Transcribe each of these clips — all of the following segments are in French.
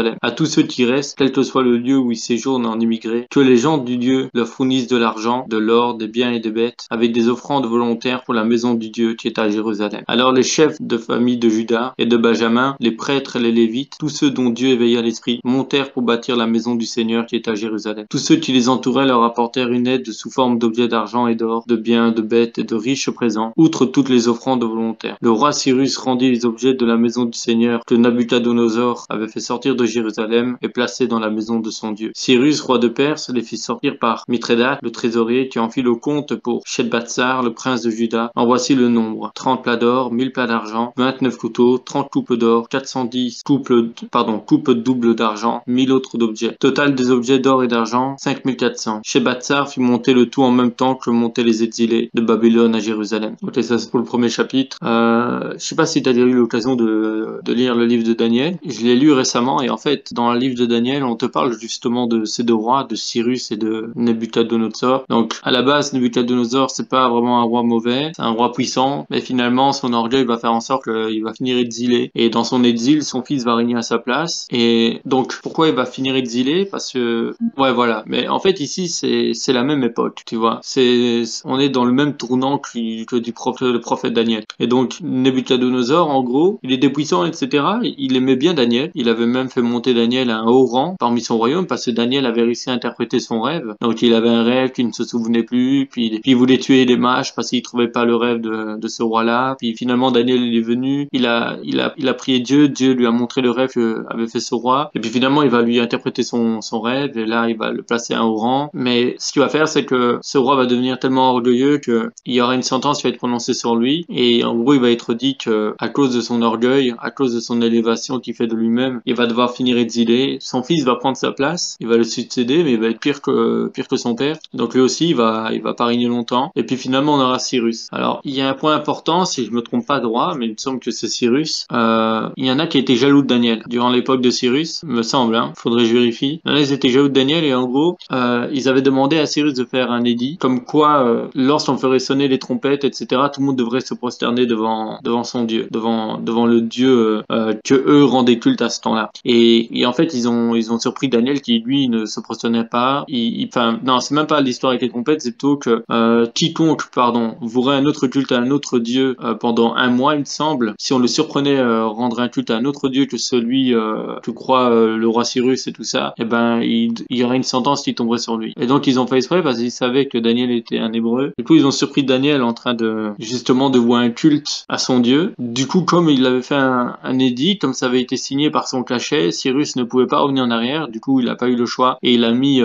Jérusalem. À tous ceux qui restent, quel que soit le lieu où ils séjournent en immigré, que les gens du Dieu leur fournissent de l'argent, de l'or, des biens et des bêtes, avec des offrandes volontaires pour la maison du Dieu qui est à Jérusalem. Alors les chefs de famille de Juda et de Benjamin, les prêtres et les Lévites, tous ceux dont Dieu éveilla l'esprit, montèrent pour bâtir la maison du Seigneur qui est à Jérusalem. Tous ceux qui les entouraient leur apportèrent une aide sous forme d'objets d'argent et d'or, de biens, de bêtes et de riches présents, outre toutes les offrandes volontaires. Le roi Cyrus rendit les objets de la maison du Seigneur que Nabuchodonosor avait fait sortir de Jérusalem et placés dans la maison de son Dieu. Cyrus, roi de Perse, les fit sortir par Mithrédate, le trésorier, qui en fit le compte pour Shedbatsar, le prince de Juda. En voici le nombre: 30 plats d'or, 1000 plats d'argent, 29 couteaux, 30 coupes d'or, 410 coupes doubles d'argent, 1000 autres d'objets. Total des objets d'or et d'argent, 5400. Shedbatsar fit monter le tout en même temps que montaient les exilés de Babylone à Jérusalem. Ok, ça c'est pour le premier chapitre. Je sais pas si tu as eu l'occasion de lire le livre de Daniel. Je l'ai lu récemment et en fait, dans le livre de Daniel, on te parle justement de ces deux rois, de Cyrus et de Nebuchadnezzar. Donc, à la base, Nebuchadnezzar, c'est pas vraiment un roi mauvais, c'est un roi puissant, mais finalement, son orgueil va faire en sorte qu'il va finir exilé. Et dans son exil, son fils va régner à sa place. Et donc, pourquoi il va finir exilé? Parce que, ouais, voilà. Mais en fait, ici, c'est la même époque, tu vois. On est dans le même tournant que le prophète Daniel. Et donc, Nebuchadnezzar, en gros, il était puissant, etc. Il aimait bien Daniel. Il avait même fait monter Daniel à un haut rang parmi son royaume parce que Daniel avait réussi à interpréter son rêve. Donc, il avait un rêve qu'il ne se souvenait plus, puis il voulait tuer les mages parce qu'il trouvait pas le rêve de ce roi-là. Puis finalement, Daniel, il est venu, il a prié Dieu, Dieu lui a montré le rêve qu'avait fait ce roi. Et puis finalement, il va lui interpréter son rêve, et là, il va le placer à un haut rang. Mais ce qu'il va faire, c'est que ce roi va devenir tellement orgueilleux que il y aura une sentence qui va être prononcée sur lui. Et en gros, il va être dit que, à cause de son orgueil, à cause de son élévation qu'il fait de lui-même, il va devoir finir exilé. Son fils va prendre sa place, il va le succéder, mais il va être pire que son père. Donc lui aussi, il va pas régner longtemps. Et puis finalement, on aura Cyrus. Alors, il y a un point important, si je me trompe pas droit, mais il me semble que c'est Cyrus. Il y en a qui étaient jaloux de Daniel durant l'époque de Cyrus, me semble, hein. Faudrait que je vérifie. Il y en a, ils étaient jaloux de Daniel et en gros, ils avaient demandé à Cyrus de faire un édit, comme quoi, lorsqu'on ferait sonner les trompettes, etc., tout le monde devrait se prosterner devant son Dieu, devant le Dieu que eux rendaient culte à ce temps-là. Et en fait, ils ont surpris Daniel qui lui ne se prosternait pas. Enfin, non, c'est même pas l'histoire avec les trompettes, c'est plutôt que quiconque, vouerait un autre culte à un autre Dieu pendant un mois, il me semble, si on le surprenait rendre un culte à un autre Dieu que celui que croit le roi Cyrus et tout ça, eh ben il y aurait une sentence qui tomberait sur lui. Et donc ils ont fait exprès parce qu'ils savaient que Daniel était un hébreu. Du coup, ils ont surpris Daniel en train de justement de vouer un culte à son Dieu. Du coup, comme il avait fait un édit, comme ça avait été signé par son cachet, Cyrus ne pouvait pas revenir en arrière. Du coup, il a pas eu le choix et il a mis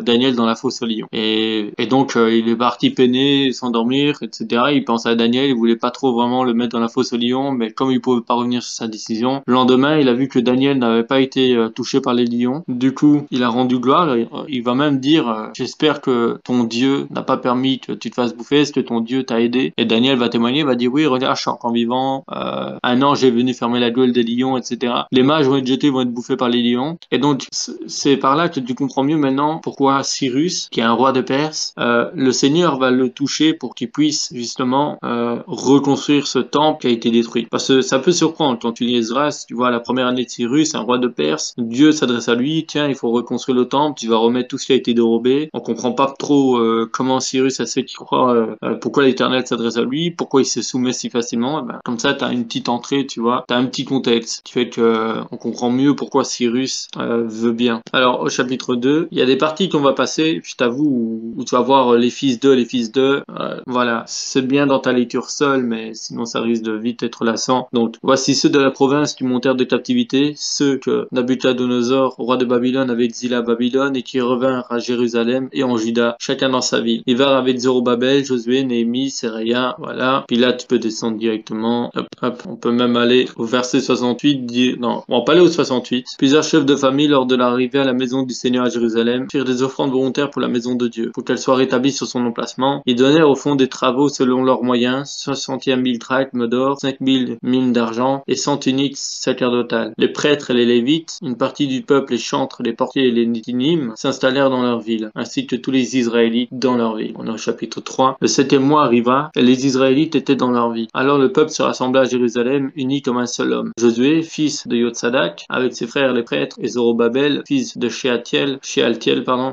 Daniel dans la fosse aux lions. Et donc il est parti peiner, s'endormir, etc. Il pensait à Daniel, il voulait pas trop vraiment le mettre dans la fosse aux lions, mais comme il pouvait pas revenir sur sa décision, le lendemain, il a vu que Daniel n'avait pas été touché par les lions. Du coup, il a rendu gloire. Il va même dire j'espère que ton Dieu n'a pas permis que tu te fasses bouffer, est-ce que ton Dieu t'a aidé? Et Daniel va témoigner, va dire oui, regarde, je suis encore vivant, un ange est venu fermer la gueule des lions, etc. Les mages vont être jetés, vont être bouffés par les lions. Et donc, c'est par là que tu comprends mieux maintenant pourquoi Cyrus, qui est un roi de Perse, le Seigneur va le toucher pour qu'il puisse justement reconstruire ce temple qui a été détruit. Parce que ça peut surprendre quand tu lis Esdras, tu vois la première année de Cyrus, un roi de Perse, Dieu s'adresse à lui, tiens, il faut reconstruire le temple, tu vas remettre tout ce qui a été dérobé. On comprend pas trop comment Cyrus a fait qu'il croit, pourquoi l'Éternel s'adresse à lui, pourquoi il se soumet si facilement. Ben, comme ça, t'as une petite entrée, tu vois, t'as un petit contexte qui fait que on comprend mieux pourquoi Cyrus veut bien. Alors au chapitre 2, il y a des parties qu'on va passer, je t'avoue, où tu vas voir les fils d'eux, voilà, c'est bien dans ta lecture seule, mais sinon ça risque de vite être lassant. Donc voici ceux de la province qui montèrent de captivité, ceux que Nabuchodonosor, roi de Babylone, avait exilés à Babylone et qui revinrent à Jérusalem et en Juda, chacun dans sa ville. Ils vinrent avec Zorobabel, Josué, Néhémie, Séraïa, voilà. Puis là tu peux descendre directement, hop, on peut même aller au verset 68, non, on va pas aller au 68. Plusieurs chefs de famille lors de l'arrivée à la maison du Seigneur à Jérusalem firent des offrandes volontaires pour la maison de Dieu, pour qu'elle soit rétablie sur son emplacement. Ils donnèrent au fond des travaux selon leurs moyens, 61 000 drachmes d'or, 5 000 mines d'argent et 100 tuniques sacerdotales. Les prêtres et les lévites, une partie du peuple, les chantres, les portiers et les nétinim, s'installèrent dans leur ville, ainsi que tous les Israélites dans leur ville. On est au chapitre 3. Le 7e mois arriva, et les Israélites étaient dans leur ville. Alors le peuple se rassembla à Jérusalem, uni comme un seul homme. Josué, fils de Yotsadak, avec ses ses frères les prêtres, et Zorobabel, fils de Shealtiel,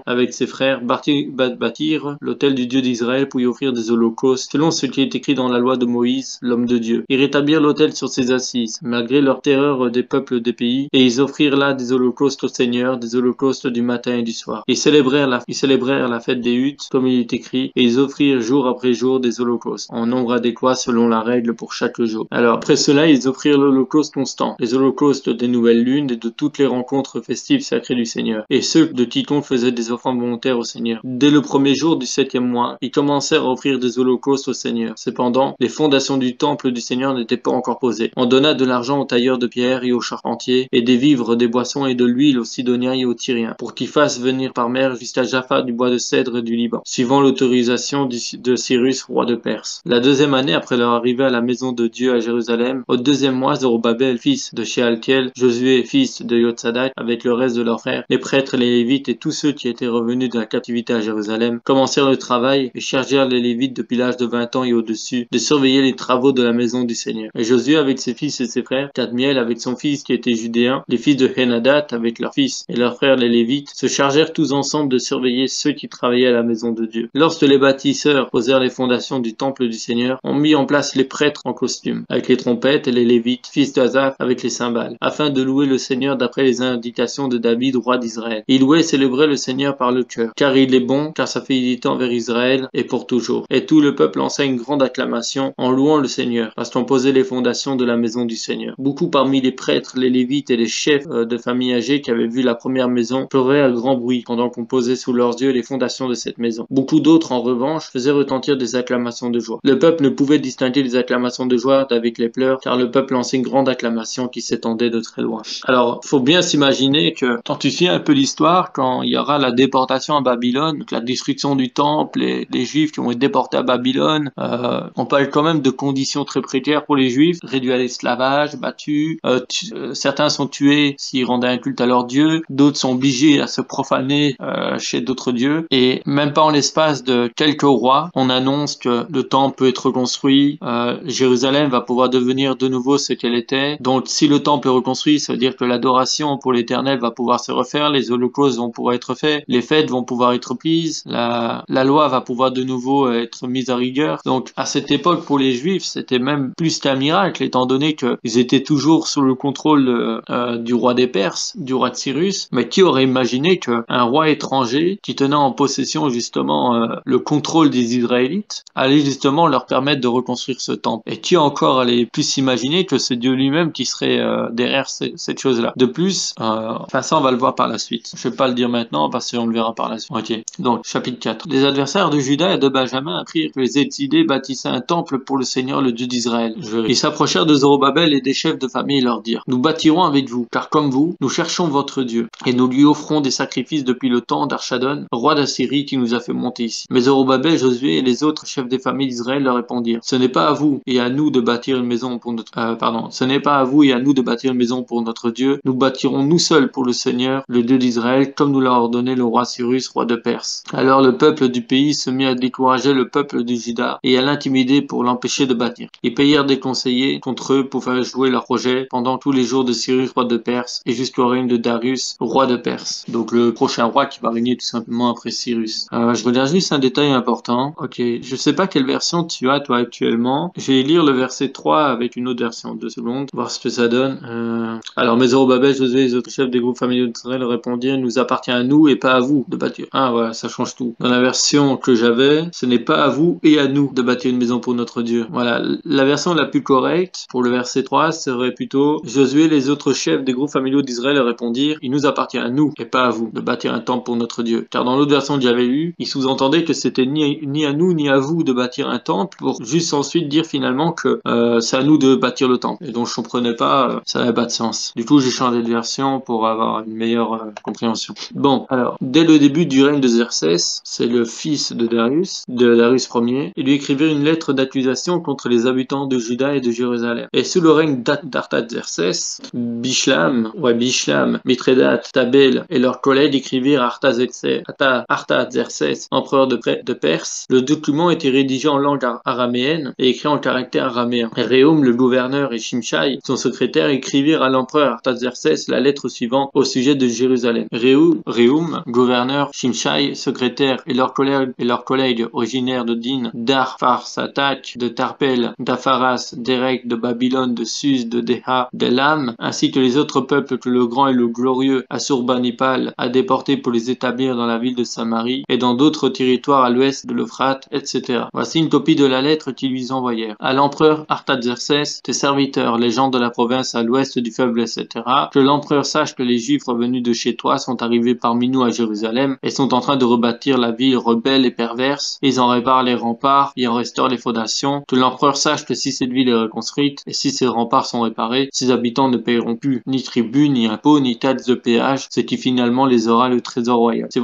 avec ses frères, bâtirent l'autel du Dieu d'Israël pour y offrir des holocaustes, selon ce qui est écrit dans la loi de Moïse, l'homme de Dieu. Ils rétablirent l'autel sur ses assises, malgré leur terreur des peuples des pays, et ils offrirent là des holocaustes au Seigneur, des holocaustes du matin et du soir. Ils célébrèrent la fête des huttes, comme il est écrit, et ils offrirent jour après jour des holocaustes, en nombre adéquat selon la règle pour chaque jour. Alors après cela, ils offrirent l'holocauste constant, les holocaustes des nouvelles lunes et de toutes les rencontres festives sacrées du Seigneur. Et ceux de quiconque faisaient des offrandes volontaires au Seigneur. Dès le premier jour du 7e mois, ils commencèrent à offrir des holocaustes au Seigneur. Cependant, les fondations du temple du Seigneur n'étaient pas encore posées. On donna de l'argent aux tailleurs de pierre et aux charpentiers, et des vivres, des boissons et de l'huile aux Sidoniens et aux Tyriens, pour qu'ils fassent venir par mer jusqu'à Jaffa du bois de cèdre du Liban, suivant l'autorisation de Cyrus, roi de Perse. La deuxième année après leur arrivée à la maison de Dieu à Jérusalem, au deuxième mois, Zorobabel, fils de Shealtiel, Josué, fils de Yotsadak, avec le reste de leurs frères, les prêtres, les Lévites et tous ceux qui étaient revenus de la captivité à Jérusalem, commencèrent le travail et chargèrent les Lévites depuis l'âge de 20 ans et au-dessus de surveiller les travaux de la maison du Seigneur. Et Josué avec ses fils et ses frères, Kadmiel avec son fils qui était judéen, les fils de Henadad avec leurs fils et leurs frères les Lévites, se chargèrent tous ensemble de surveiller ceux qui travaillaient à la maison de Dieu. Lorsque les bâtisseurs posèrent les fondations du temple du Seigneur, on mit en place les prêtres en costume, avec les trompettes et les Lévites, fils d'Azaph, avec les cymbales, afin de louer le Seigneur d'après les indications de David, roi d'Israël. Ils louaient et célébraient le Seigneur par le cœur, car il est bon, car sa fidélité envers Israël est pour toujours. Et tout le peuple lança une grande acclamation en louant le Seigneur, parce qu'on posait les fondations de la maison du Seigneur. Beaucoup parmi les prêtres, les Lévites et les chefs de famille âgés qui avaient vu la première maison pleuraient à grand bruit pendant qu'on posait sous leurs yeux les fondations de cette maison. Beaucoup d'autres, en revanche, faisaient retentir des acclamations de joie. Le peuple ne pouvait distinguer les acclamations de joie d'avec les pleurs, car le peuple lançait une grande acclamation qui s'étendait de très loin. Alors, faut bien s'imaginer que quand tu suis un peu l'histoire, quand il y aura la déportation à Babylone, donc la destruction du temple, les Juifs qui vont être déportés à Babylone, on parle quand même de conditions très précaires pour les Juifs, réduits à l'esclavage, battus, certains sont tués s'ils rendaient un culte à leur Dieu, d'autres sont obligés à se profaner chez d'autres dieux, et même pas en l'espace de quelques rois, on annonce que le temple peut être reconstruit, Jérusalem va pouvoir devenir de nouveau ce qu'elle était. Donc si le temple est reconstruit, ça veut dire que l'adoration pour l'Éternel va pouvoir se refaire, les holocaustes vont pouvoir être faits, les fêtes vont pouvoir être prises, la loi va pouvoir de nouveau être mise à rigueur. Donc à cette époque, pour les Juifs, c'était même plus qu'un miracle, étant donné qu'ils étaient toujours sous le contrôle du roi des Perses, du roi de Cyrus. Mais qui aurait imaginé qu'un roi étranger, qui tenait en possession justement le contrôle des Israélites, allait justement leur permettre de reconstruire ce temple? Et qui encore allait plus s'imaginer que c'est Dieu lui-même qui serait derrière cette chose-là? De plus, enfin ça on va le voir par la suite. Je vais pas le dire maintenant parce qu'on le verra par la suite. Ok, donc chapitre 4. Les adversaires de Juda et de Benjamin apprirent que les Étidés bâtissaient un temple pour le Seigneur, le Dieu d'Israël. Ils s'approchèrent de Zorobabel et des chefs de famille et leur dirent: Nous bâtirons avec vous, car comme vous, nous cherchons votre Dieu, et nous lui offrons des sacrifices depuis le temps d'Archadon, roi d'Assyrie, qui nous a fait monter ici. Mais Zorobabel, Josué et les autres chefs des familles d'Israël leur répondirent: Ce n'est pas à vous et à nous de bâtir une maison pour notre ce n'est pas à vous et à nous de bâtir une maison pour notre Dieu. Nous bâtirons nous seuls pour le Seigneur, le Dieu d'Israël, comme nous l'a ordonné le roi Cyrus, roi de Perse. Alors le peuple du pays se mit à décourager le peuple du Juda et à l'intimider pour l'empêcher de bâtir. Ils payèrent des conseillers contre eux pour faire jouer leur projet pendant tous les jours de Cyrus, roi de Perse, et jusqu'au règne de Darius, roi de Perse. Donc le prochain roi qui va régner tout simplement après Cyrus. Je regarde juste un détail important. Ok, je sais pas quelle version tu as toi actuellement. Je vais lire le verset 3 avec une autre version, 2 secondes, voir ce que ça donne. Alors mais Zorobabel, Josué et les autres chefs des groupes familiaux d'Israël répondirent: Nous appartient à nous et pas à vous de bâtir. Ah voilà, ça change tout. Dans la version que j'avais, ce n'est pas à vous et à nous de bâtir une maison pour notre Dieu. Voilà, la version la plus correcte pour le verset 3 serait plutôt: Josué et les autres chefs des groupes familiaux d'Israël répondirent: Il nous appartient à nous et pas à vous de bâtir un temple pour notre Dieu. Car dans l'autre version que j'avais lue, il sous-entendait que c'était ni à nous ni à vous de bâtir un temple, pour juste ensuite dire finalement que c'est à nous de bâtir le temple. Et donc je comprenais pas, ça n'avait pas de sens. Du coup j'ai changé de version pour avoir une meilleure compréhension. Bon, alors dès le début du règne de Xerxès, c'est le fils de Darius Ier, il lui écrivait une lettre d'accusation contre les habitants de Juda et de Jérusalem. Et sous le règne d'Artaxerxès, Bishlam, Mithrédate, Tabel et leurs collègues écrivirent à Artaxerxès, empereur de Perse. Le document était rédigé en langue araméenne et écrit en caractère araméen. Réum, le gouverneur, et Shimshai, son secrétaire, écrivirent à l'empereur Artaxerxès la lettre suivante au sujet de Jérusalem. Réhum, gouverneur, Shimshai, secrétaire, et leurs collègues originaires de Din, d'Ar, Farsatak, de Tarpel, d'Apharas, d'Erek, de Babylone, de Suse, de Deha, d'Elam, ainsi que les autres peuples que le grand et le glorieux Assurbanipal a déportés pour les établir dans la ville de Samarie et dans d'autres territoires à l'ouest de l'Euphrate, etc. Voici une copie de la lettre qu'ils lui envoyèrent. À l'empereur Artaxerxès, tes serviteurs, les gens de la province à l'ouest du fleuve, etc. Que l'empereur sache que les Juifs revenus de chez toi sont arrivés parmi nous à Jérusalem et sont en train de rebâtir la ville rebelle et perverse. Ils en réparent les remparts et en restaurent les fondations. Que l'empereur sache que si cette ville est reconstruite et si ses remparts sont réparés, ses habitants ne paieront plus ni tribut, ni impôts, ni taxes de péage, ce qui finalement les aura le trésor royal. C'est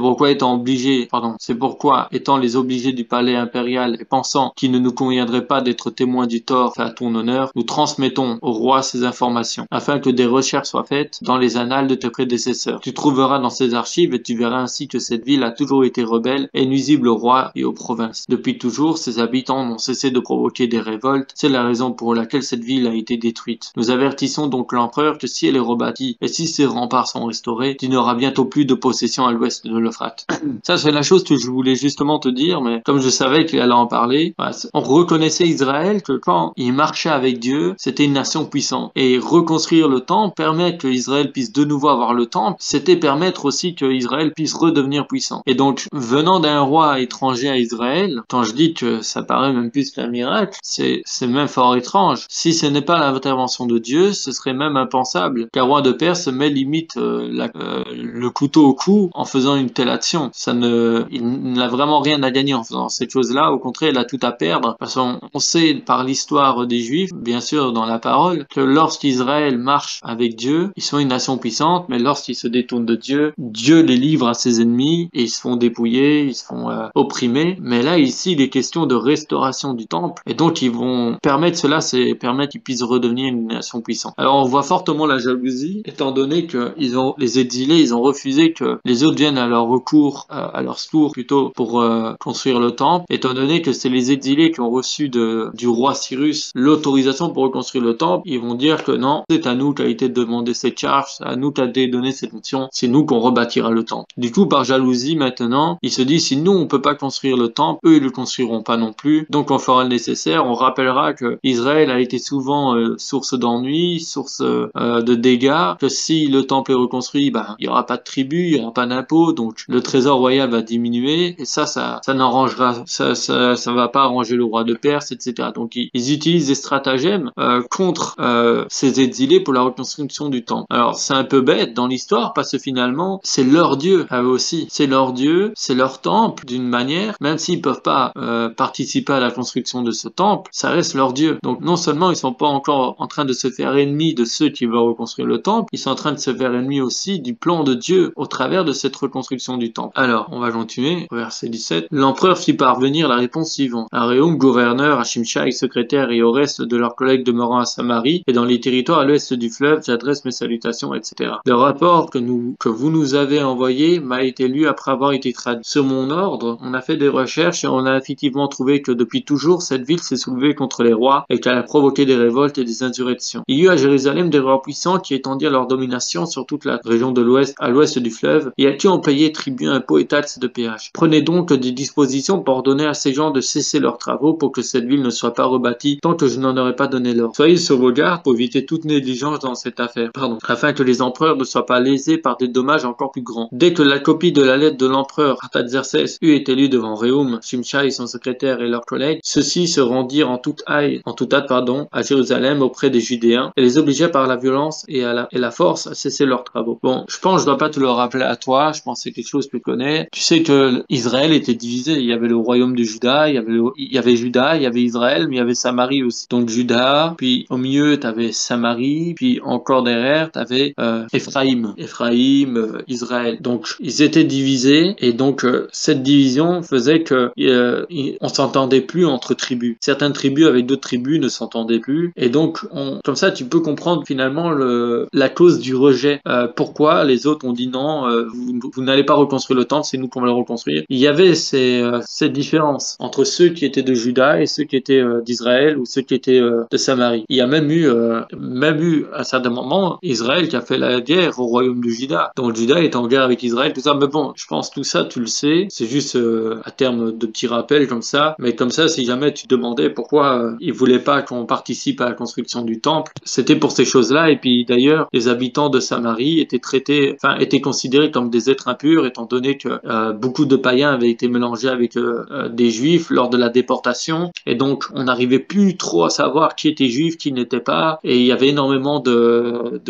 pourquoi étant les obligés du palais impérial et pensant qu'il ne nous conviendrait pas d'être témoins du tort fait à ton honneur, nous transmettons au roi ces informations, afin que des recherches soient faites dans les annales de tes prédécesseurs. Tu trouveras dans ces archives et tu verras ainsi que cette ville a toujours été rebelle et nuisible au roi et aux provinces. Depuis toujours, ses habitants n'ont cessé de provoquer des révoltes. C'est la raison pour laquelle cette ville a été détruite. Nous avertissons donc l'empereur que si elle est rebâtie et si ses remparts sont restaurés, tu n'auras bientôt plus de possession à l'ouest de l'Euphrate. Ça, c'est la chose que je voulais justement te dire, mais comme je savais qu'il allait en parler, on reconnaissait Israël que quand il marchait avec Dieu, c'était une nation puissante. Et reconstruire le temple, permettre que Israël puisse de nouveau avoir le temple, c'était permettre aussi que Israël puisse redevenir puissant. Et donc, venant d'un roi étranger à Israël, quand je dis que ça paraît même plus qu'un miracle, c'est même fort étrange. Si ce n'est pas l'intervention de Dieu, ce serait même impensable qu'un roi de Perse met limite le couteau au cou en faisant une telle action. Il n'a vraiment rien à gagner en faisant cette chose-là. Au contraire, il a tout à perdre. Parce qu'on sait par l'histoire des Juifs, bien sûr dans la parole, que lorsqu'Israël marche avec Dieu, ils sont une nation puissante, mais lorsqu'ils se détournent de Dieu, Dieu les livre à ses ennemis et ils se font dépouiller, ils se font opprimer. Mais là, ici, il est question de restauration du temple et donc ils vont permettre cela, c'est permettre qu'ils puissent redevenir une nation puissante. Alors on voit fortement la jalousie, étant donné que les exilés, ils ont refusé que les autres viennent à leur secours plutôt pour construire le temple, étant donné que c'est les exilés qui ont reçu du roi Cyrus l'autorisation pour reconstruire le temple. Ils vont dire que non, c'est à nous qu'a été demandé cette charge, c'est à nous qu'a été donné cette mission, c'est nous qu'on rebâtira le temple. Du coup, par jalousie maintenant, ils se disent si nous on peut pas construire le temple, eux ils le construiront pas non plus, donc on fera le nécessaire. On rappellera que Israël a été souvent source d'ennuis, source de dégâts, que si le temple est reconstruit, il y aura pas de tribu, il y aura pas d'impôts, donc le trésor royal va diminuer, et ça n'arrangera, ça va pas arranger le roi de Perse, etc. Donc ils utilisent des stratagèmes contre ces exilés pour la reconstruction du temple. Alors c'est un peu bête dans l'histoire parce que finalement c'est leur dieu à eux aussi, c'est leur dieu, c'est leur temple d'une manière, même s'ils peuvent pas participer à la construction de ce temple, ça reste leur dieu. Donc non seulement ils sont pas encore en train de se faire ennemis de ceux qui veulent reconstruire le temple, ils sont en train de se faire ennemis aussi du plan de Dieu au travers de cette reconstruction du temple. Alors, on va continuer, verset 17. L'empereur fit parvenir la réponse suivante. À Réhum, gouverneur, à Shimshai, secrétaire, et au reste de leurs collègues demeurant à Samarie, et dans les territoires à l'ouest du fleuve, j'adresse mes salutations, etc. Le rapport que vous nous avez envoyé m'a été lu après avoir été traduit. Sur mon ordre, on a fait des recherches et on a effectivement trouvé que depuis toujours, cette ville s'est soulevée contre les rois et qu'elle a provoqué des révoltes et des insurrections. Il y eut à Jérusalem des rois puissants qui étendirent leur domination sur toute la région de l'ouest, à l'ouest du fleuve, et à qui on payait tribut, impôts et taxes de péage. Prenez donc des dispositions pour ordonner à ces gens de cesser leurs travaux pour que cette ville ne soit pas rebâtie tant que je n'en aurai pas donné l'ordre. Soyez sur vos gardes pour éviter toute négligence dans cette affaire, afin que les empereurs ne soient pas lésés par des dommages encore plus grands. Dès que la copie de la lettre de l'empereur Artaxerxès eut été lue devant Réhum, Shimshai, son secrétaire et leurs collègues, ceux-ci se rendirent en toute hâte, à Jérusalem auprès des Judéens et les obligèrent par la violence et la force à cesser leurs travaux. Bon, je pense que je dois pas te le rappeler à toi, je pense que c'est quelque chose que tu connais. Tu sais que Israël était divisé, il y avait le royaume de Juda, il y avait Juda, il y avait Israël, mais il y avait Samarie aussi. Donc Juda, puis au milieu tu avais Samarie, puis encore derrière tu avais Éphraïm, Israël. Donc ils étaient divisés et donc cette division faisait que on s'entendait plus entre tribus. Certaines tribus avec d'autres tribus ne s'entendaient plus et donc comme ça tu peux comprendre finalement la cause du rejet. Pourquoi les autres ont dit non, vous n'allez pas reconstruire le temple, c'est nous qu'on va le reconstruire. Il y avait cette différence entre ceux qui étaient de Juda et ceux qui étaient d'Israël ou ceux qui étaient de Samarie. Il y a même eu à certains moments avant Israël qui a fait la guerre au royaume de Juda. Donc Juda est en guerre avec Israël, tout ça. Mais bon, je pense tout ça, tu le sais. C'est juste à terme de petits rappels comme ça. Mais comme ça, si jamais tu te demandais pourquoi ils voulaient pas qu'on participe à la construction du temple, c'était pour ces choses-là. Et puis d'ailleurs, les habitants de Samarie étaient considérés comme des êtres impurs, étant donné que beaucoup de païens avaient été mélangés avec des juifs lors de la déportation. Et donc, on n'arrivait plus trop à savoir qui était juif, qui n'était pas. Et il y avait énormément de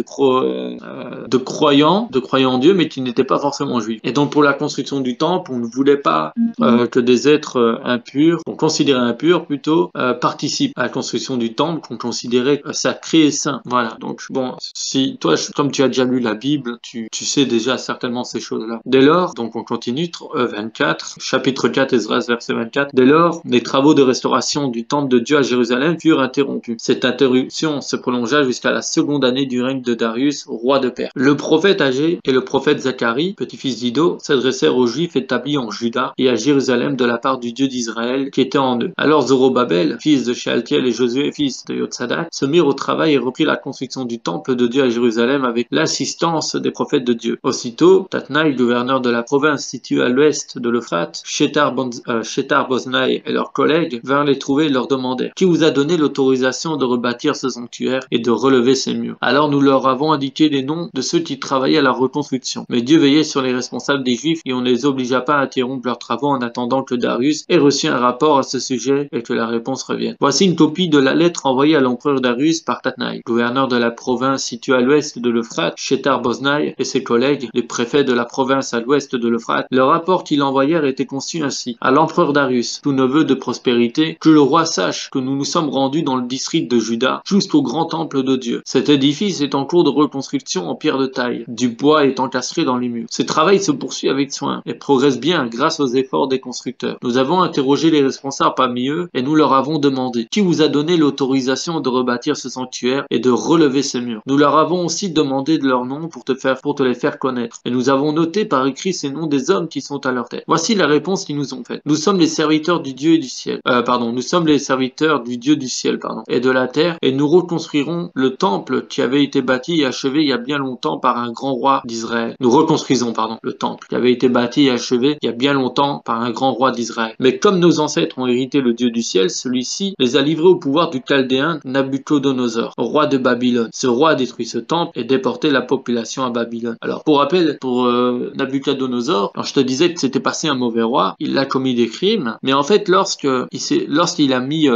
croyants en Dieu, mais qui n'étaient pas forcément juifs. Et donc, pour la construction du temple, on ne voulait pas que des êtres impurs, qu'on considérait impurs plutôt, participent à la construction du temple, qu'on considérait sacré et saint. Voilà. Donc, bon, si toi, comme tu as déjà lu la Bible, tu sais déjà certainement ces choses-là. Dès lors, donc on continue, 24, chapitre 4, Esdras, verset 24. Dès lors, les travaux de restauration du temple de Dieu à Jérusalem furent interrompus. Cette interruption se prolongea jusqu'à la seconde année du règne de Darius, roi de Perse. Le prophète Agé et le prophète Zacharie, petit-fils d'Ido, s'adressèrent aux Juifs établis en Juda et à Jérusalem de la part du Dieu d'Israël qui était en eux. Alors Zorobabel, fils de Shealtiel, et Josué, fils de Yotsadak, se mirent au travail et reprirent la construction du temple de Dieu à Jérusalem avec l'assistance des prophètes de Dieu. Aussitôt, Tatnaï, gouverneur de la province située à l'ouest de l'Euphrate, Shethar-Boznai et leurs collègues vinrent les trouver et leur demandèrent: Qui vous a donné l'autorisation de rebâtir ce sanctuaire et de relever ses murs? Alors nous leur avons indiqué les noms de ceux qui travaillaient à la reconstruction. Mais Dieu veillait sur les responsables des Juifs et on ne les obligea pas à interrompre leurs travaux en attendant que Darius ait reçu un rapport à ce sujet et que la réponse revienne. Voici une copie de la lettre envoyée à l'empereur Darius par Tatnaï, gouverneur de la province située à l'ouest de l'Euphrate, Shethar-Boznai et ses collègues, les préfets de la province à l'ouest de l'Euphrate. Le rapport qu'ils envoyèrent était conçu ainsi: à l'empereur Darius, tout neveu de prospérité, que le roi sache que nous nous sommes rendus dans le district de Juda jusqu'au grand temple de Dieu. Cet édifice est en cours de reconstruction en pierre de taille, du bois est encastré dans les murs. Ce travail se poursuit avec soin et progresse bien grâce aux efforts des constructeurs. Nous avons interrogé les responsables parmi eux et nous leur avons demandé: Qui vous a donné l'autorisation de rebâtir ce sanctuaire et de relever ces murs? Nous leur avons aussi demandé de leurs noms pour te les faire connaître. Et nous avons noté par écrit ces noms des hommes qui sont à leur tête. Voici la réponse qu'ils nous ont faite: Nous sommes les serviteurs du Dieu et du ciel. Nous sommes les serviteurs du Dieu du ciel, et de la terre, et nous reconstruirons le temple qui avait été bâti et achevé il y a bien longtemps par un grand roi d'Israël. Nous reconstruisons, le temple qui avait été bâti et achevé il y a bien longtemps par un grand roi d'Israël. Mais comme nos ancêtres ont hérité le Dieu du ciel, celui-ci les a livrés au pouvoir du Chaldéen Nabuchodonosor, roi de Babylone. Ce roi a détruit ce temple et déporté la population à Babylone. Alors, pour rappel, pour Nabuchodonosor, quand je te disais que c'était passé un mauvais roi, il a commis des crimes, mais en fait, lorsqu'il a mis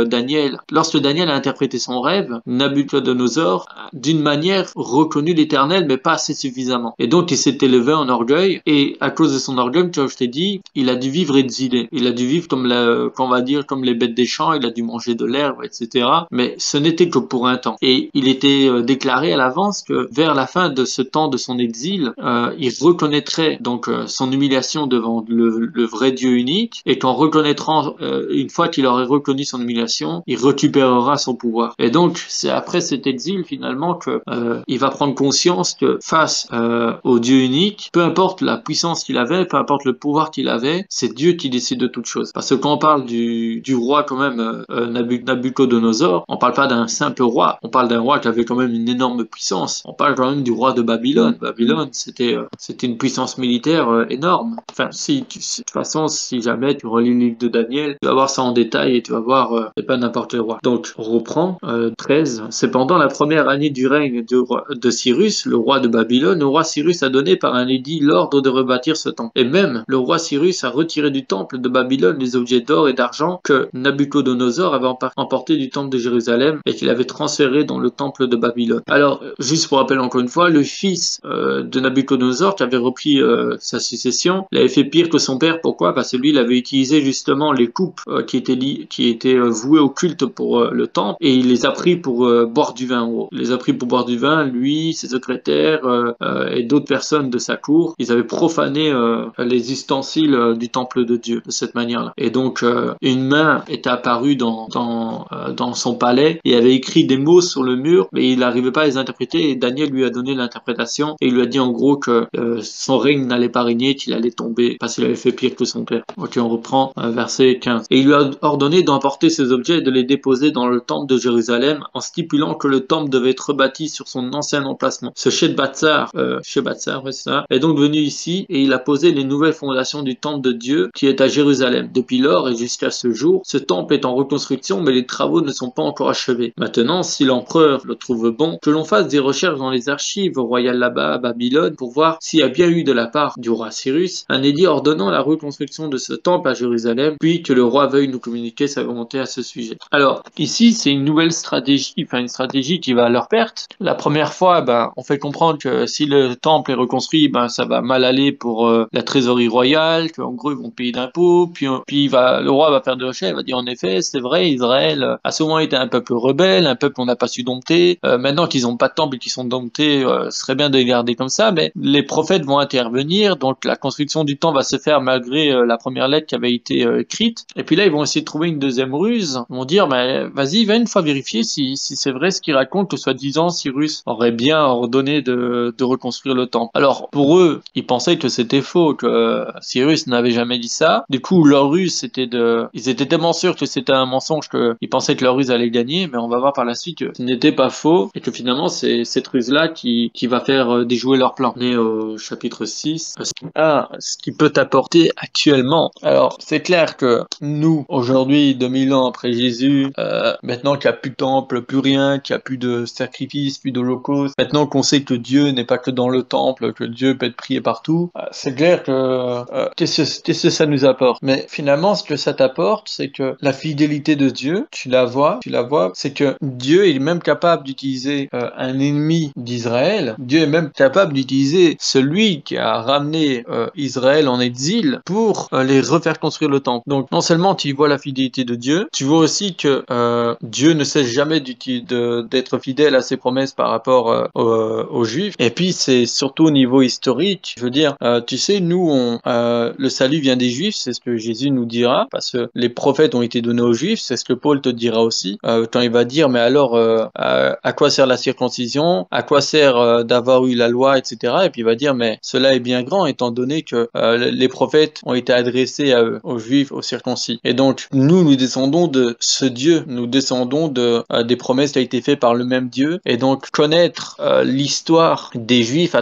lorsque Daniel a interprété son rêve, Nabuchodonosor, d'une manière, reconnu l'Éternel, mais pas assez suffisamment. Et donc, il s'est élevé en orgueil, et à cause de son orgueil, comme je t'ai dit, il a dû vivre exilé. Il a dû vivre comme comme les bêtes des champs, il a dû manger de l'herbe, etc. Mais ce n'était que pour un temps. Et il était déclaré à l'avance que vers la fin de ce temps de son exil, il reconnaîtrait donc son humiliation devant le vrai Dieu unique, et qu'en reconnaîtrant, une fois qu'il aurait reconnu son humiliation, il récupérera son pouvoir. Et donc, c'est après cet exil finalement que il va prendre conscience que face au Dieu unique, peu importe la puissance qu'il avait, peu importe le pouvoir qu'il avait, c'est Dieu qui décide de toutes choses. Parce que quand on parle du roi quand même Nabuchodonosor, on parle pas d'un simple roi, on parle d'un roi qui avait quand même une énorme puissance. On parle quand même du roi de Babylone. Babylone, c'était une puissance militaire énorme. Enfin, de toute façon, si jamais tu relis le livre de Daniel, tu vas voir ça en détail et tu vas voir, c'est pas n'importe quel roi. Donc, on reprend 13. C'est pendant la première année du règne de Cyrus, le roi de Babylone, le roi Cyrus a donné par un édit l'ordre de rebâtir ce temple. Et même, le roi Cyrus a retiré du temple de Babylone les objets d'or et d'argent que Nabuchodonosor avait emportés du temple de Jérusalem et qu'il avait transféré dans le temple de Babylone. Alors, juste pour rappel encore une fois, le fils de Nabuchodonosor qui avait repris sa succession, il avait fait pire que son père. Pourquoi? Parce que lui, il avait utilisé justement les coupes qui étaient vouées au culte pour le temple, et il les a pris pour boire du vin. En gros. Il les a pris pour boire du vin, lui, ses secrétaires et d'autres personnes de sa cour. Ils avaient profané les ustensiles du temple de Dieu de cette manière-là. Et donc, une main était apparue dans son palais et avait écrit des mots sur le mur, mais il n'arrivait pas à les interpréter, et Daniel lui a donné l'interprétation et il lui a dit en gros que son règne n'allait pas régner, qu'il allait tomber parce qu'il avait fait pire que son père. Ok, on reprend verset 15. Et il lui a ordonné d'emporter ces objets et de les déposer dans le temple de Jérusalem, en stipulant que le temple devait être rebâti sur son ancien emplacement. Ce Shethbazzar, ouais, c'est ça, est donc venu ici et il a posé les nouvelles fondations du temple de Dieu qui est à Jérusalem. Depuis lors et jusqu'à ce jour, ce temple est en reconstruction, mais les travaux ne sont pas encore achevés. Maintenant, si l'empereur le trouve bon, que l'on fasse des recherches dans les archives royales là-bas à Babylone pour voir s'il y a bien eu de la part du roi Cyrus un édit ordonnant la reconstruction de ce temple à Jérusalem, puis que le roi veuille nous communiquer sa volonté à ce sujet. Alors, ici, c'est une nouvelle stratégie, enfin une stratégie qui va à leur perte. La première fois, on fait comprendre que si le temple est reconstruit, ça va mal aller pour la trésorerie royale, qu'en gros ils vont payer d'impôts, puis le roi va faire des recherches, il va dire en effet, c'est vrai, Israël à ce moment était un peuple rebelle, un peuple qu'on n'a pas su dompter. Maintenant qu'ils n'ont pas de temple et qu'ils sont domptés, ce serait bien de les garder comme ça, mais les prophètes vont intervenir, donc la construction du temple va se faire malgré la première lettre qui avait été écrite. Et puis là, ils vont essayer de trouver une deuxième ruse. Ils vont dire, vas-y, va une fois vérifier si c'est vrai ce qu'ils racontent, que soi-disant Cyrus aurait bien ordonné de reconstruire le temple. Alors, pour eux, ils pensaient que c'était faux, que Cyrus n'avait jamais dit ça. Du coup, leur ruse, ils étaient tellement sûrs que c'était un mensonge qu'ils pensaient que leur ruse allait gagner, mais on va voir par la suite que ce n'était pas faux et que finalement, c'est cette ruse-là qui va faire déjouer leur plan. On est au chapitre 6. Ce qui peut t'apporter actuellement. Alors, c'est clair que nous, aujourd'hui, 2000 ans après Jésus, maintenant qu'il n'y a plus de temple, plus rien, qu'il n'y a plus de sacrifice, plus d'holocauste, maintenant qu'on sait que Dieu n'est pas que dans le temple, que Dieu peut être prié partout, c'est clair que qu'est-ce que ça nous apporte? Mais finalement, ce que ça t'apporte, c'est que la fidélité de Dieu, tu la vois, c'est que Dieu est même capable d'utiliser un ennemi d'Israël. Dieu est même capable d'utiliser celui qui a ramené Israël en exil pour les refaire construire le temple. Donc non seulement tu vois la fidélité de Dieu, tu vois aussi que Dieu ne cesse jamais d'être fidèle à ses promesses par rapport aux Juifs. Et puis c'est surtout au niveau historique, je veux dire, tu sais, nous, le salut vient des Juifs, c'est ce que Jésus nous dira, parce que les prophètes ont été donnés aux Juifs, c'est ce que Paul te dira aussi, quand il va dire, mais alors, à quoi sert la circoncision? À quoi sert d'avoir eu la loi, etc. Et puis il va dire, mais cela est bien grand, étant donné que les prophètes ont été adressés aux Juifs, aux circoncis. Et donc, nous descendons de ce Dieu, nous descendons des promesses qui ont été faites par le même Dieu, et donc connaître l'histoire des Juifs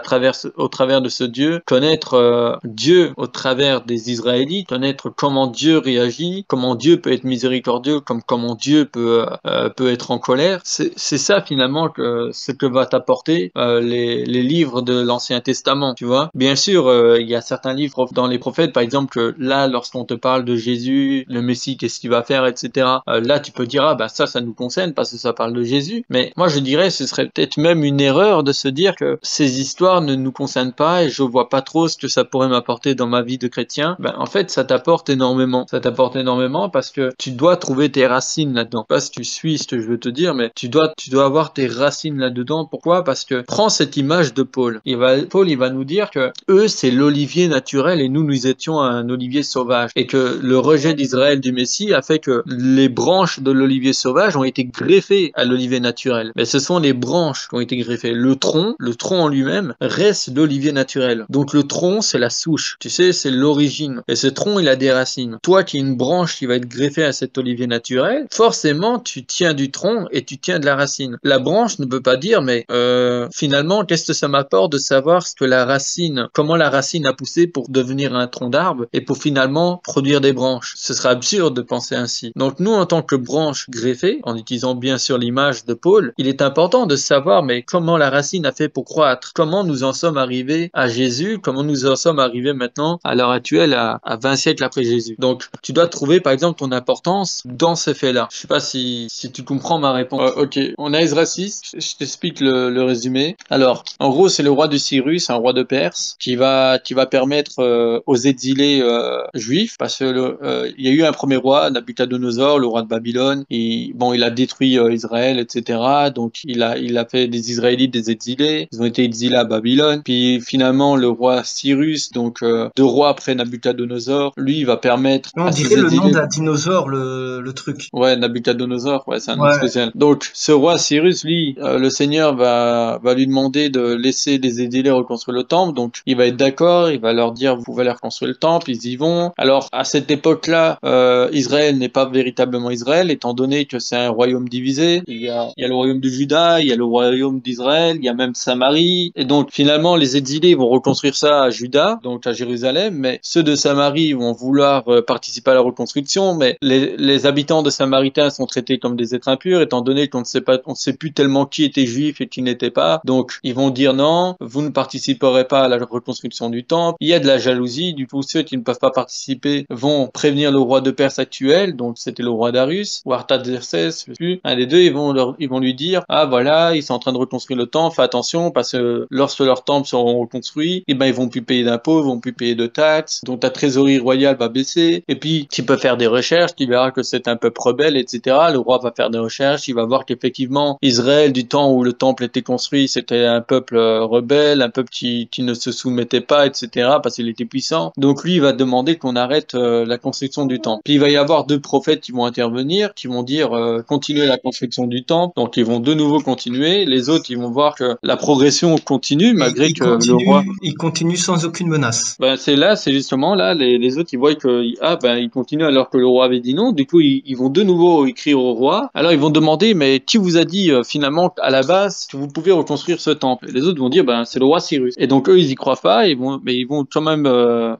au travers de ce Dieu, connaître Dieu au travers des Israélites, connaître comment Dieu réagit, comment Dieu peut être miséricordieux, comment Dieu peut être en colère. C'est ça finalement ce que va t'apporter les livres de l'Ancien Testament, tu vois. Bien sûr, il y a certains livres dans les prophètes, par exemple, que là, lorsqu'on te parle de Jésus, le Messie, qu'est-ce qu'il va faire, etc. Là, tu peux dire, ça nous concerne parce que ça parle de Jésus. Mais moi, je dirais, ce serait peut-être même une erreur de se dire que ces histoires ne nous concernent pas et je vois pas trop ce que ça pourrait m'apporter dans ma vie de chrétien. En fait, ça t'apporte énormément. Ça t'apporte énormément parce que tu dois trouver tes racines là-dedans. Pas si tu suis ce que je veux te dire, mais tu dois avoir tes racines là-dedans. Pourquoi? Parce que prends cette image de Paul. Paul, il va nous dire que eux, c'est l'olivier naturel et nous étions un olivier sauvage. Et que le rejet d'Israël du Messie a fait que les branches de l'olivier sauvage ont été greffées à l'olivier naturel. Mais ce sont les branches qui ont été greffées. Le tronc en lui-même reste l'olivier naturel. Donc le tronc, c'est la souche. Tu sais, c'est l'origine. Et ce tronc, il a des racines. Toi qui es une branche qui va être greffée à cet olivier naturel, forcément, tu tiens du tronc et tu tiens de la racine. La branche ne peut pas dire, mais finalement, qu'est-ce que ça m'apporte de savoir comment la racine a poussé pour devenir un tronc d'arbre et pour finalement produire des branches. Ce serait absurde de penser ainsi. Donc nous, en tant que branche greffée, en utilisant bien sûr l'image de Paul, il est important de savoir mais comment la racine a fait pour croître, comment nous en sommes arrivés à Jésus, comment nous en sommes arrivés maintenant à l'heure actuelle à 20 siècles après Jésus. Donc tu dois trouver par exemple ton importance dans ces faits-là. Je sais pas si tu comprends ma réponse. Ok, on a Esdras 6, je t'explique le résumé. Alors, en gros, c'est le roi de Cyrus, un roi de Perse, qui va permettre aux exilés juifs, parce que il y a eu un premier roi, Nabuchodonosor, le roi de Babylone, et bon, il a détruit Israël, etc. Donc il a fait des Israélites des exilés, ils ont été exilés à Babylone. Puis finalement, le roi Cyrus, donc deux rois après Nabuchodonosor, lui, il va permettre On à dirait ses le nom exilés. d'un dinosaure, le truc. Ouais, Nabuchodonosor, ouais, c'est un nom Ouais. spécial. Donc, ce roi Cyrus, lui, le Seigneur va lui demander de laisser les exilés reconstruire le temple. Donc, il va être d'accord, il va leur dire, vous pouvez aller reconstruire le temple, ils y vont. Alors, à cette époque-là, Israël n'est pas véritablement Israël, étant donné que c'est un royaume divisé. Il y a le royaume de Juda, il y a le royaume d'Israël, il y a même Samarie. Et donc finalement, les exilés vont reconstruire ça à Juda, donc à Jérusalem, mais ceux de Samarie vont vouloir participer à la reconstruction, mais les habitants de Samaritains sont traités comme des êtres impurs, étant donné qu'on ne sait pas, on ne sait plus tellement qui était juif et qui n'était pas. Donc ils vont dire non, vous ne participerez pas à la reconstruction du temple. Il y a de la jalousie, du coup ceux qui ne peuvent pas participer vont prévenir le roi de Perse actuel, donc c'était le roi Darius, ou Artaxerxès, je sais plus, un des deux, ils vont lui dire, ah voilà, ils sont en train de reconstruire le temple, fais attention, parce que lorsque leurs temples seront reconstruits, eh ben ils vont plus payer d'impôts, ils vont plus payer de taxes, donc ta trésorerie royale va baisser, et puis tu peux faire des recherches, tu verras que c'est un peuple rebelle, etc. Le roi va faire des recherches, il va voir qu'effectivement, Israël, du temps où le temple était construit, c'était un peuple rebelle, un peuple qui ne se soumettait pas, etc., parce qu'il était puissant. Donc lui, il va demander qu'on arrête la construction du temple. Puis il va y avoir deux prophètes qui vont intervenir, qui vont dire continuez la construction du temple. Donc ils vont de nouveau continuer. Les autres, ils vont voir que la progression continue malgré que le roi. Il continue sans aucune menace. Ben c'est justement là, les autres ils voient que ils continuent alors que le roi avait dit non. Du coup ils vont de nouveau écrire au roi. Alors ils vont demander mais qui vous a dit finalement à la base que vous pouvez reconstruire ce temple? Et les autres vont dire ben c'est le roi Cyrus. Et donc eux ils y croient pas. Mais ils vont quand même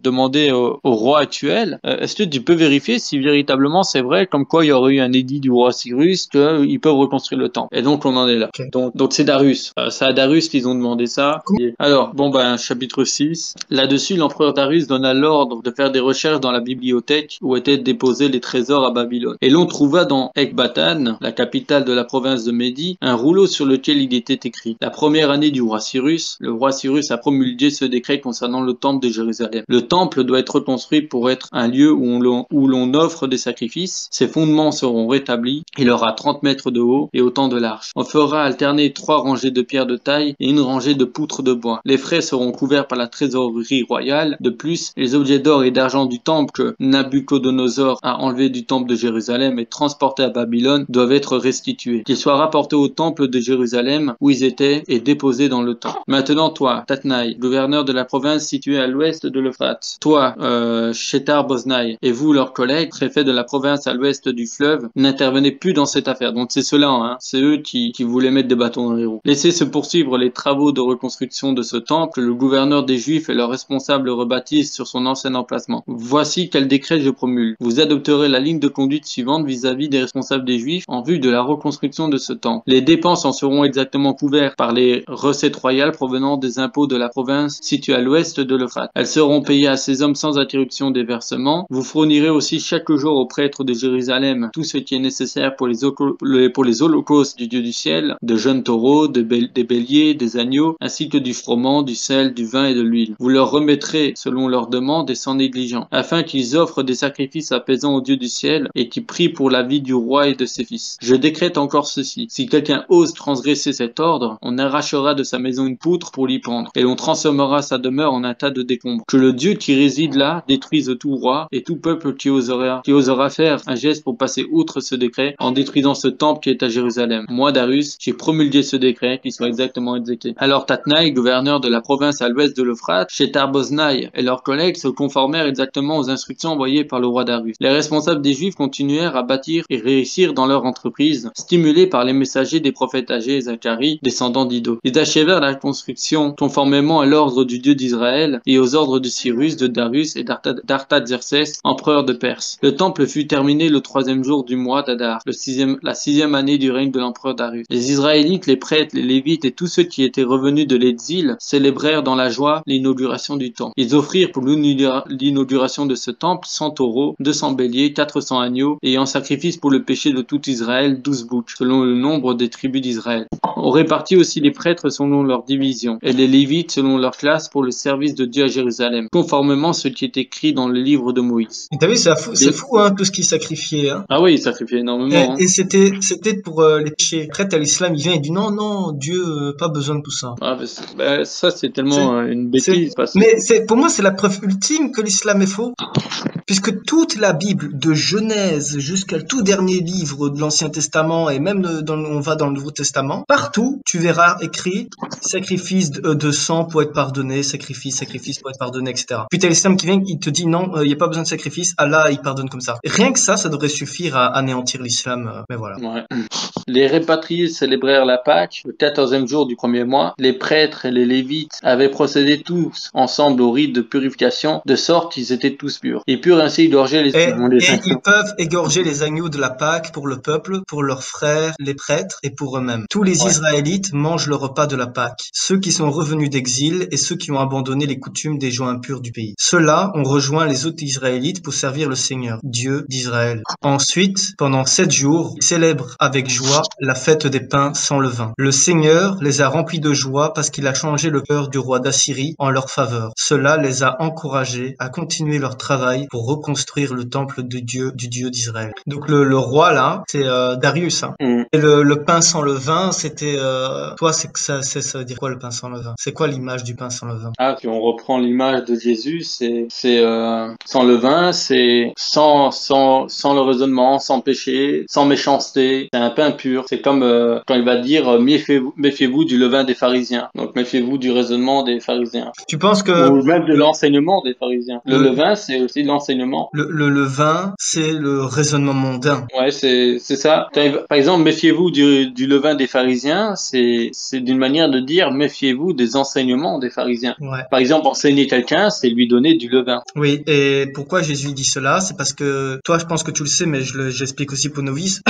demander au roi actuel est-ce que tu peux vérifier si véritablement c'est vrai comme quoi il y aurait eu un édit du roi Cyrus qu'ils peuvent reconstruire le temple. Et donc on en est là. Okay. Donc c'est Darius. C'est à Darius qu'ils ont demandé ça. Alors bon chapitre 6. Là-dessus l'empereur Darius donna l'ordre de faire des recherches dans la bibliothèque où étaient déposés les trésors à Babylone. Et l'on trouva dans Ecbatane, la capitale de la province de Médie, un rouleau sur lequel il était écrit: la première année du roi Cyrus, le roi Cyrus a promulgué ce décret concernant le temple de Jérusalem. Le temple doit être reconstruit pour être un lieu où l'on offre des sacrifices. Ses fondements seront rétablis. Il aura 30 mètres de haut et autant de large. On fera alterner 3 rangées de pierres de taille et une rangée de poutres de bois. Les frais seront couverts par la trésorerie royale. De plus, les objets d'or et d'argent du temple que Nabuchodonosor a enlevés du temple de Jérusalem et transportés à Babylone doivent être restitués. Qu'ils soient rapportés au temple de Jérusalem où ils étaient et déposés dans le temple. Maintenant toi, Tatnaï, gouverneur de la province située à l'ouest de l'Euphrate, toi, Shethar-Boznaï, et vous, leurs collègues, préfets de la province à l'ouest du fleuve, n'intervenez plus dans cette affaire. Donc c'est cela, hein, c'est eux qui voulaient mettre des bâtons dans les roues. Laissez se poursuivre les travaux de reconstruction de ce temple, le gouverneur des Juifs et leurs responsables rebâtissent sur son ancien emplacement. Voici quel décret je promulgue. Vous adopterez la ligne de conduite suivante vis-à-vis des responsables des Juifs en vue de la reconstruction de ce temple. Les dépenses en seront exactement couvertes par les recettes royales provenant des impôts de la province située à l'ouest de l'Euphrate. Elles seront payées à ces hommes sans interruption des versements. Vous fournirez aussi chaque jour aux prêtres de Jérusalem tout ce qui est nécessaire pour les holocaustes du Dieu du ciel, de jeunes taureaux, des béliers, des agneaux, ainsi que du froment, du sel, du vin et de l'huile. Vous leur remettrez, selon leurs demandes et sans négligence, afin qu'ils offrent des sacrifices apaisants au Dieu du ciel et qui prient pour la vie du roi et de ses fils. Je décrète encore ceci. Si quelqu'un ose transgresser cet ordre, on arrachera de sa maison une poutre pour l'y pendre, et l'on transformera sa demeure en un tas de décombres. Que le Dieu qui réside là détruise tout roi et tout peuple qui osera faire un geste pour passer outre ce décret en détruisant ce temple qui est à Jérusalem. Moi, Darius, j'ai promulgué ce décret qui soit exactement exécuté. Alors Tatnaï, gouverneur de la province à l'ouest de l'Euphrate, Shethar-Boznaï et leurs collègues se conformèrent exactement aux instructions envoyées par le roi Darius. Les responsables des Juifs continuèrent à bâtir et réussir dans leur entreprise, stimulés par les messagers des prophètes Agé et Zacharie, descendants d'Ido. Ils achèvèrent la construction conformément à l'ordre du Dieu d'Israël et aux ordres de Cyrus, de Darius et d'Artaxerxès, empereur de Perse. Le temple fut terminé le 3e jour du mois d'Adar, la 6e année du règne de l'empereur Darius. Les Israélites, les prêtres, les Lévites et tous ceux qui étaient revenus de l'exil célébrèrent dans la joie l'inauguration du temple. Ils offrirent pour l'inauguration de ce temple 100 taureaux, 200 béliers, 400 agneaux, et en sacrifice pour le péché de tout Israël 12 boucs, selon le nombre des tribus d'Israël. On répartit aussi les prêtres selon leur division, et les Lévites selon leur classe pour le service de Dieu à Jérusalem, conformément à ce qui est écrit dans le livre de Moïse. Et t'as vu, c'est fou, hein, tout ce qu'ils sacrifiaient, hein. Ah oui, ils sacrifiaient énormément. Et c'était pour les péchés. Après, à l'islam, il vient et dit non, Dieu, pas besoin de tout ça. Ah, ça, c'est tellement une bêtise. Mais pour moi, c'est la preuve ultime que l'islam est faux. Puisque toute la Bible, de Genèse jusqu'à tout dernier livre de l'Ancien Testament, et même on va dans le Nouveau Testament, partout, tu verras écrit sacrifice de sang pour être pardonné, sacrifice pour être pardonné, etc. Puis t'as l'islam qui vient, il te dit non, il n'y a pas besoin de sacrifice, Allah, il pardonne comme ça. Et rien que ça devrait suffire à anéantir l'islam, mais voilà. Ouais. Les répatriés célébrèrent faire la Pâque, le 14e jour du premier mois, les prêtres et les Lévites avaient procédé tous ensemble au rite de purification, de sorte qu'ils étaient tous purs. Ils purent ainsi égorger les Et ils peuvent égorger les agneaux de la Pâque pour le peuple, pour leurs frères, les prêtres et pour eux-mêmes. Tous les Israélites mangent le repas de la Pâque, ceux qui sont revenus d'exil et ceux qui ont abandonné les coutumes des gens impurs du pays. Ceux-là ont rejoint les autres Israélites pour servir le Seigneur, Dieu d'Israël. Ensuite, pendant 7 jours, ils célèbrent avec joie la fête des pains sans levain. Le Seigneur les a remplis de joie parce qu'il a changé le cœur du roi d'Assyrie en leur faveur. Cela les a encouragés à continuer leur travail pour reconstruire le temple du Dieu d'Israël. Donc le roi là, c'est Darius. Hein. Et le pain sans levain, c'était toi, c'est que ça veut dire quoi le pain sans levain? C'est quoi l'image du pain sans levain? Ah, si on reprend l'image de Jésus, c'est sans levain, c'est sans le raisonnement, sans péché, sans méchanceté. C'est un pain pur. C'est comme quand il va dire méfiez-vous du levain des pharisiens. Donc méfiez-vous du raisonnement des pharisiens. Tu penses que ou même de l'enseignement des pharisiens. Le levain, c'est aussi de l'enseignement. Le levain, c'est le raisonnement mondain. Ouais, c'est ça. Par exemple, méfiez-vous du levain des pharisiens, c'est d'une manière de dire méfiez-vous des enseignements des pharisiens. Ouais. Par exemple, enseigner quelqu'un, c'est lui donner du levain. Oui, et pourquoi Jésus dit cela? C'est parce que toi, je pense que tu le sais, mais j'explique aussi pour novices.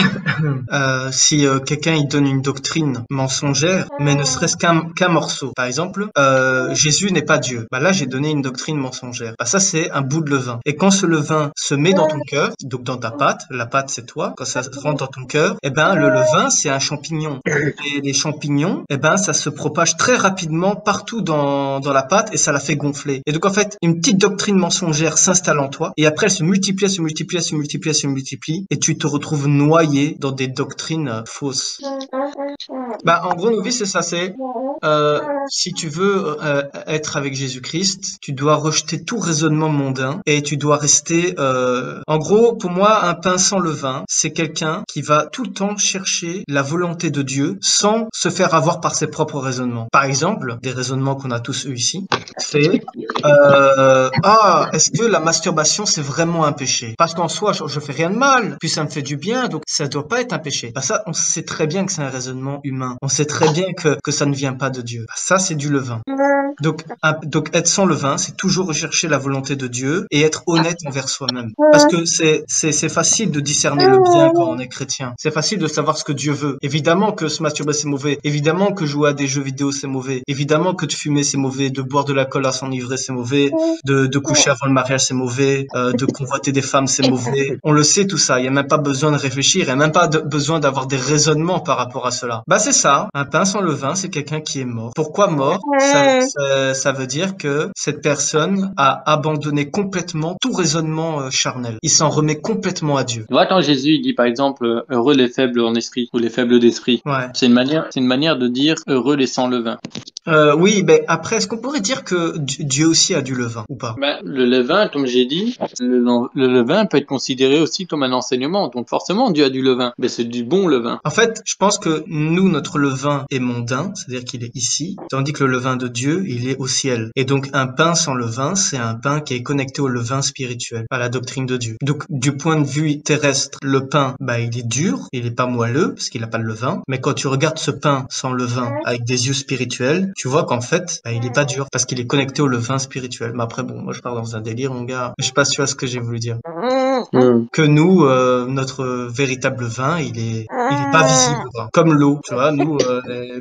Si quelqu'un il donne une doctrine mensongère, mais ne serait-ce qu'un morceau. Par exemple, Jésus n'est pas Dieu. Bah là, j'ai donné une doctrine mensongère. Bah ça, c'est un bout de levain. Et quand ce levain se met dans ton cœur, donc dans ta pâte, la pâte c'est toi, quand ça rentre dans ton cœur, eh ben le levain c'est un champignon. Et les champignons, eh ben ça se propage très rapidement partout dans la pâte et ça la fait gonfler. Et donc en fait, une petite doctrine mensongère s'installe en toi et après elle se multiplie, elle se multiplie, elle se multiplie, elle se multiplie et tu te retrouves noyé dans des doctrines fausses. Bah en gros, novice, c'est ça, c'est si tu veux être avec Jésus-Christ, tu dois rejeter tout raisonnement mondain et tu dois rester en gros, pour moi, un pain sans levain, c'est quelqu'un qui va tout le temps chercher la volonté de Dieu sans se faire avoir par ses propres raisonnements. Par exemple, des raisonnements qu'on a tous eu ici, c'est est-ce que la masturbation c'est vraiment un péché? Parce qu'en soi, je fais rien de mal, puis ça me fait du bien, donc ça doit pas être un péché. Bah ça, on sait très bien que c'est un raisonnement humain. On sait très bien que ça ne vient pas de Dieu. Bah ça, c'est du levain. Donc être sans levain, c'est toujours rechercher la volonté de Dieu et être honnête envers soi-même. Parce que c'est facile de discerner le bien quand on est chrétien. C'est facile de savoir ce que Dieu veut. Évidemment que se masturber c'est mauvais. Évidemment que jouer à des jeux vidéo c'est mauvais. Évidemment que de fumer c'est mauvais. De boire de l'alcool à s'enivrer c'est mauvais. De coucher avant le mariage c'est mauvais. De convoiter des femmes c'est mauvais. On le sait tout ça. Il y a même pas besoin de réfléchir. Il y a même pas besoin d'avoir des raisonnements par rapport à cela. Bah c'est ça. Un pain sans levain, c'est quelqu'un qui est mort. Pourquoi mort? Ça veut dire que cette personne a abandonné complètement tout raisonnement charnel. Il s'en remet complètement à Dieu. Tu vois, quand Jésus il dit par exemple heureux les faibles en esprit ou les faibles d'esprit, ouais. C'est une manière de dire heureux les sans levain. Oui, ben après, est-ce qu'on pourrait dire que Dieu aussi a du levain ou pas? Ben, le levain, comme j'ai dit, le levain peut être considéré aussi comme un enseignement. Donc forcément, Dieu a du levain, mais c'est du bon levain. En fait, je pense que nous, notre levain est mondain, c'est-à-dire qu'il est ici, tandis que le levain de Dieu, il est au ciel. Et donc un pain sans levain, c'est un pain qui est connecté au levain spirituel, à la doctrine de Dieu. Donc du point de vue terrestre, le pain, bah il est dur, il est pas moelleux parce qu'il a pas de levain. Mais quand tu regardes ce pain sans levain avec des yeux spirituels, tu vois qu'en fait, bah, il est pas dur parce qu'il est connecté au levain spirituel. Mais après, bon, moi je pars dans un délire, mon gars. Je sais pas si tu vois ce que j'ai voulu dire. Que nous, notre véritable vin, il est pas visible, quoi. Comme l'eau, tu vois. Nous,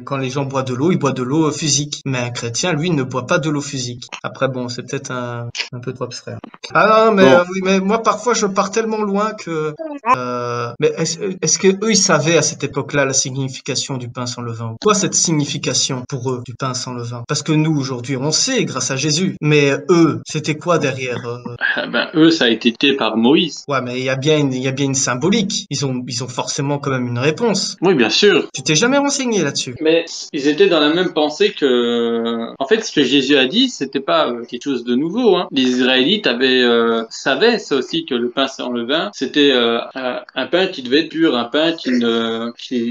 quand les gens boivent de l'eau, ils boivent de l'eau physique. Mais un chrétien, lui, ne boit pas de l'eau physique. Après, bon, c'est peut-être un peu trop abstrait. Ah non, mais bon. Oui, mais moi parfois je pars tellement loin que. Mais est-ce que eux ils savaient à cette époque-là la signification du pain sans levain? Quoi cette signification pour eux du pain sans levain? Parce que nous aujourd'hui on sait grâce à Jésus. Mais eux, c'était quoi derrière? Ben eux, ça a été été par Moïse. Ouais, mais il y a bien une symbolique. Ils ont forcément quand même une réponse. Oui, bien sûr. Tu t'es jamais renseigné là-dessus? Mais ils étaient dans la même pensée que. En fait, ce que Jésus a dit, c'était pas quelque chose de nouveau. Hein. Les Israélites avaient savait ça aussi que le pain sans levain, c'était un pain qui devait être pur, un pain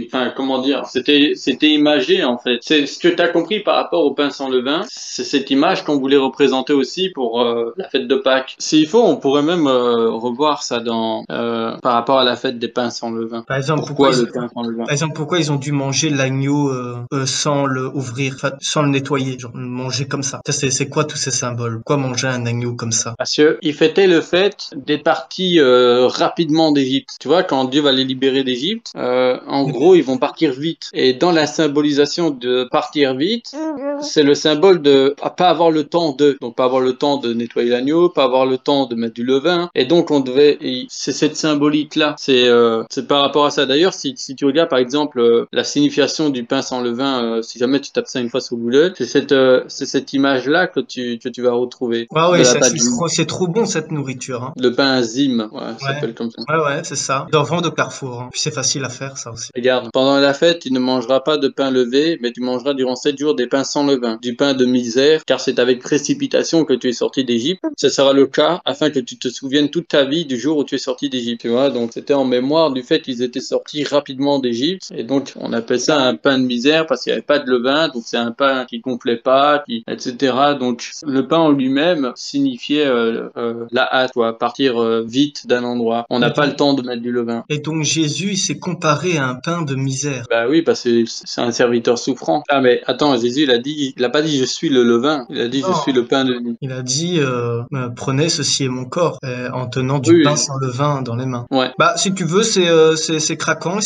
enfin comment dire, c'était imagé en fait. C'est ce que tu as compris par rapport au pain sans levain, c'est cette image qu'on voulait représenter aussi pour la fête de Pâques. S'il faut, on pourrait même revoir ça par rapport à la fête des pains sans levain. Par exemple, Pourquoi le pain sans levain? par exemple, pourquoi ils ont dû manger l'agneau sans le ouvrir, enfin, sans le nettoyer, genre le manger comme ça. Ça, c'est quoi tous ces symboles? Pourquoi manger un agneau comme ça? Parce qu'ils fêtaient le fait d'être partis rapidement d'Égypte. Tu vois, quand Dieu va les libérer d'Égypte, en gros, ils vont partir vite. Et dans la symbolisation de partir vite, c'est le symbole de pas avoir le temps de. Donc, pas avoir le temps de nettoyer l'agneau, pas avoir le temps de mettre du levain. Et donc, c'est cette symbolique-là. C'est par rapport à ça. D'ailleurs, si tu regardes, par exemple, la signification du pain sans levain, si jamais tu tapes ça une fois sur Google, c'est cette image-là que tu vas retrouver. Ah De ouais, la pâte c'est trop bon cette nourriture, hein. le pain Zim, ouais, ça Ouais, s'appelle comme ça. ouais, c'est ça. Ils en vendent au Carrefour, hein. Puis c'est facile à faire, ça aussi. Regarde, pendant la fête, tu ne mangeras pas de pain levé, mais tu mangeras durant 7 jours des pains sans levain, du pain de misère, car c'est avec précipitation que tu es sorti d'Égypte. Ce sera le cas afin que tu te souviennes toute ta vie du jour où tu es sorti d'Égypte. Tu vois, donc c'était en mémoire du fait qu'ils étaient sortis rapidement d'Égypte, et donc on appelle ça un pain de misère parce qu'il n'y avait pas de levain, donc c'est un pain qui gonflait pas, etc. Donc le pain en lui-même signifiait la hâte, quoi, partir vite d'un endroit. On n'a pas le temps de mettre du levain. Et donc Jésus, il s'est comparé à un pain de misère. Bah oui, parce que c'est un serviteur souffrant. Ah mais attends, Jésus il a pas dit je suis le levain, il a dit je Non, suis le pain de vie. il a dit prenez, ceci est mon corps, en tenant du Oui, pain sans levain dans les mains. ouais. Bah si tu veux, c'est craquant et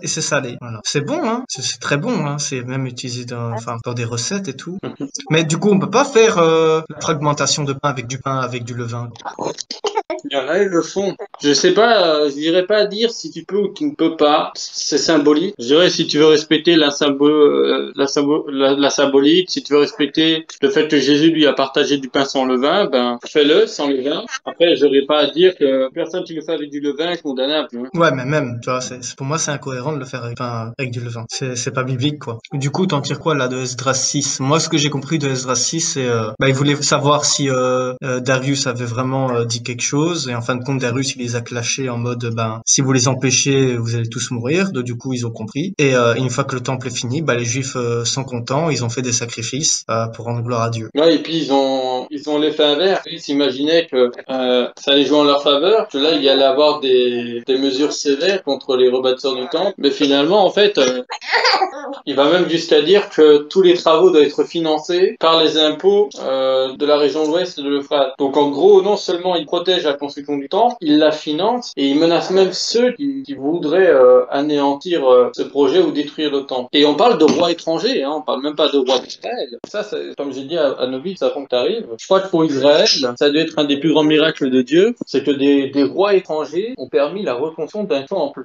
c'est salé. Voilà. C'est bon, hein. C'est très bon, hein. C'est même utilisé dans des recettes et tout. Mais du coup, on peut pas faire la fragmentation de pain avec du levain. Il y en a, ils le font. Je sais pas, je dirais pas dire si tu peux ou tu ne peux pas. C'est symbolique. Je dirais si tu veux respecter la symbolique, si tu veux respecter le fait que Jésus lui a partagé du pain sans levain, ben fais-le sans levain. Après, j'aurais pas à dire que personne qui le fait avec du levain est condamnable. Hein. Ouais, mais même, tu vois, pour moi, c'est incohérent de le faire avec du levain. C'est pas biblique, quoi. Du coup, t'en tires quoi, là, de Esdras 6? Moi, ce que j'ai compris de Esdras 6, c'est, bah, il voulait savoir si Darius avait vraiment dit quelque chose, et en fin de compte, Darius, il les a clashés en mode, ben, si vous les empêchez, vous allez tous mourir. Donc, du coup, ils ont compris. Et une fois que le temple est fini, bah, les Juifs sont contents, ils ont fait des sacrifices pour rendre gloire à Dieu. Ouais, et puis ils ont l'effet inverse. Ils s'imaginaient que ça allait jouer en leur faveur, que là il y allait avoir des mesures sévères contre les rebâtisseurs du temple. Mais finalement, en fait, il va même jusqu'à dire que tous les travaux doivent être financés par les impôts de la région ouest de l'Euphrate. Donc en gros, non seulement il protège la construction du temple, il la finance et il menace même ceux qui voudraient anéantir ce projet ou détruire le temple. Et on parle de rois étrangers, hein, on parle même pas de rois d'Israël. Ça, comme j'ai dit à Novi, ça avant que t'arrives, je crois que pour Israël, ça doit être un des plus grands miracles de Dieu, c'est que des rois étrangers ont permis la reconstruction d'un temple.